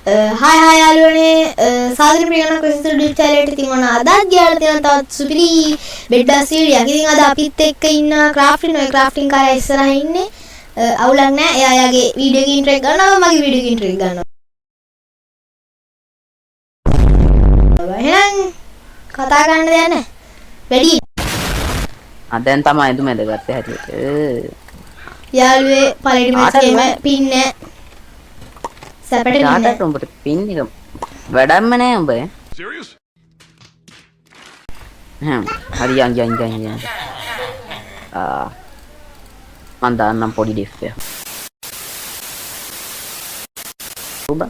Hi යාළුවනේ සාදර ප්‍රියන ක්‍රිස්තු digital ඉතින් ඔන්න අදත් ගියාලා තියෙන තවත් සුපිරි බෙඩ්ඩා සීඩියක්. ඉතින් අද අපිත් එක්ක ඉන්න ක්‍රාෆ්ටින් කාරයා ඉස්සරහ ඉන්නේ. අවුලක් නැහැ. එයා යාගේ වීඩියෝ ගේම් ට්‍රෙක් ගන්නවා මගේ වීඩියෝ ගේම් ට්‍රෙක් ගන්නවා. එහෙනම් කතා කරන්න දෙයක් නැහැ. වැඩි. දැන් තමයි දුමෙද ගත්තේ හැටියට. යාළුවේ පළවෙනි මැච් එකේම පින් නැහැ. සැපට යාට උඹට පින් එක වැඩක්ම නෑ උඹ. Serious? හරි යන්. මන් දාන්නම් පොඩි ඩිෆ් එක. උඹ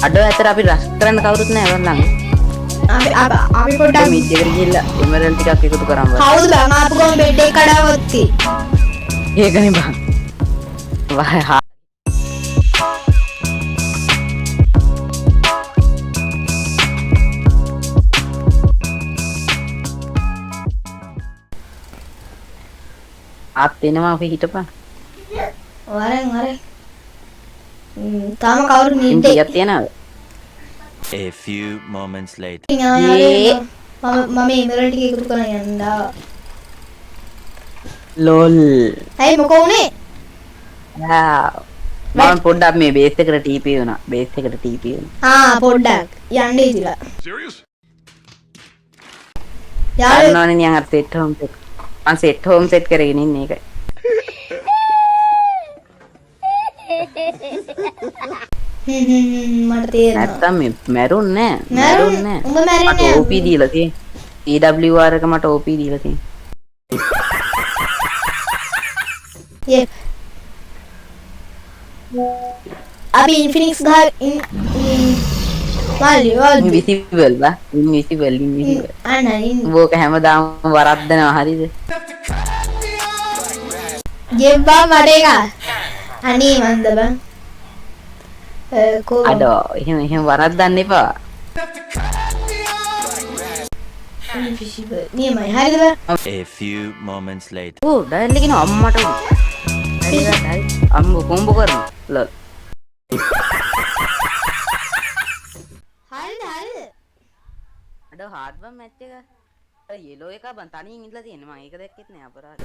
අඩෝ ඇතර අපි රස් කරන්න කවුරුත් නෑ වරලන්. අපි පොඩ්ඩක් මිඩ් එකට ගිහිල්ලා එමරල්ඩ් ටිකක් එකතු කරන් බලන්න. කවුද බං ආපු ගමන් බෙඩ් එක කඩාවොත්ති. ඒකනේ බං. වහ ආත් එනවා අපි හිටපන්. වරෙන්. තාම කවුරු නිද්දේ? ඉන්දියක් තියනවද? A few moments later. මම එමරල්ඩ් ටික එකතු කරන් යන්නවා. ලෝල්. ඇයි මොකෝ උනේ? මම පොඩ්ඩක් මේ බේස් එකට TP වුණා. බේස් එකට TP වුණා. පොඩ්ඩක් යන්න ඉතිලා. Serious? යාළුවෝ යන්නවනේ නියන් අර සෙට් හෝම් සෙට්. මම සෙට් හෝම් සෙට් කරගෙන ඉන්නේ ඒකයි. මට තේරෙනවා. නැත්තම් මේ මැරුන් නෑ. උඹ මැරෙන්නේ මට OP දීලා තියෙන්නේ. TWR එක මට OP දීලා තියෙන්නේ. යෙප්. අපි ඉන්ෆිනික්ස් ගහ මල්ලි ඉන්විසිබල් බා. ඉන්විසිබල්. අනේ බෝක හැමදාම වරද්දනවා හරිද? යෙබ්බා මට එක. අනේ මන්ද බං. කෝ අඩෝ එහෙම වරද්දන්න එපා. ඉන්ෆිසිබල් නියමයි හරිද බං? A few moments later. O dial එකේ අම්මට හරි අම්මෝ කොම්බෝ කරමු. ලොල්. හරිද? අඩෝ හાર્ඩ්වර් මැච් එක. අර යෙලෝ එක බං තනියෙන් ඉඳලා තියෙන්නේ. මම ඒක දැක්කෙත් නෑ අපරාධ.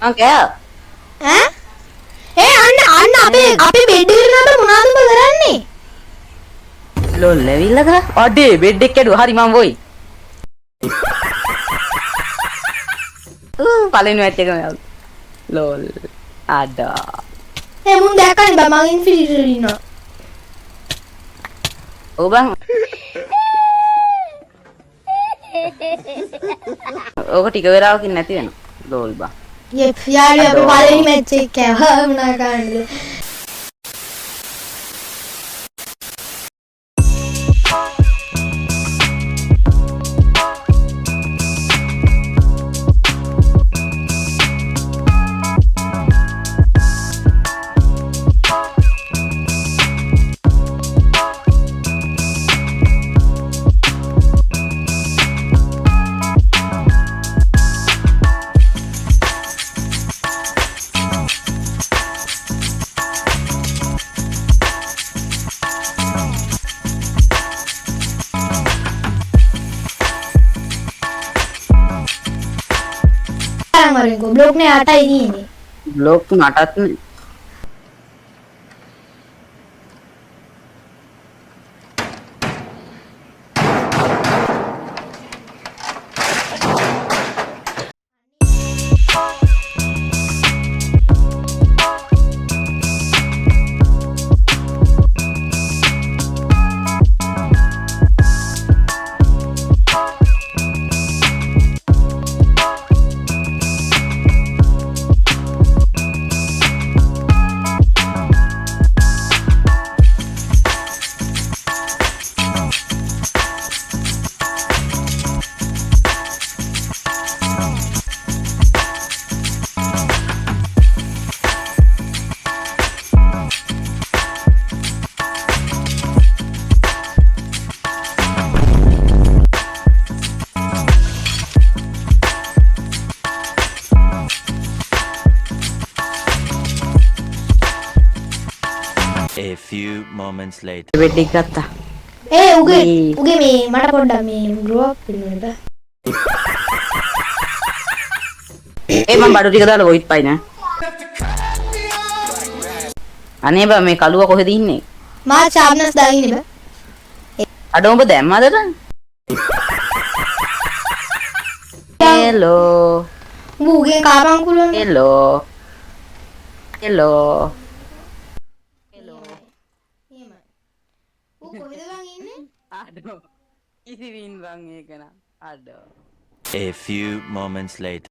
Okay. අන්න අපේ බෙඩ් එකට නම මොනවද උඹ කරන්නේ? ලෝල් ලැවිල්ල කරා. අඩේ බෙඩ් එක කැඩුවා. හරි මම වොයි. පළවෙනි මැච් එකම යවලු. ලෝල්. අඩා. මුන් දැක්කනේ බං මං ඉන්ෆිනිටි වල ඉන්නවා. ඔව් බං. ඕක ටික වෙලාවකින් නැති වෙනවා. ලෝල් බං. යෙප් යාළුවා අපි පළවෙනි මැච් එක කෑවා මොනා කරන්නද? මරෙන්කෝ බ්ලොග් නේ 8යි තියෙන්නේ. බ්ලොග් මටත් නේ. moments later. බෙඩ් එක ගත්තා. උගේ මේ මට පොඩ්ඩක් මේ grow up වෙන්න බෑ. මම බඩු ටික දාලා වොයිට් පයි නෑ. අනේ බා මේ කලුව කොහෙද ඉන්නේ? මා චාම්නස් දාගෙන බෑ. අඩ ඔබ දැම්මද දැන්? හෙලෝ. උගේ කාපංකුලන. හෙලෝ. එහෙමයි. ඌ කොහෙද බං ඉන්නේ? අඩෝ. ඉතිවින් බං ඒක නා. අඩෝ. A few moments later.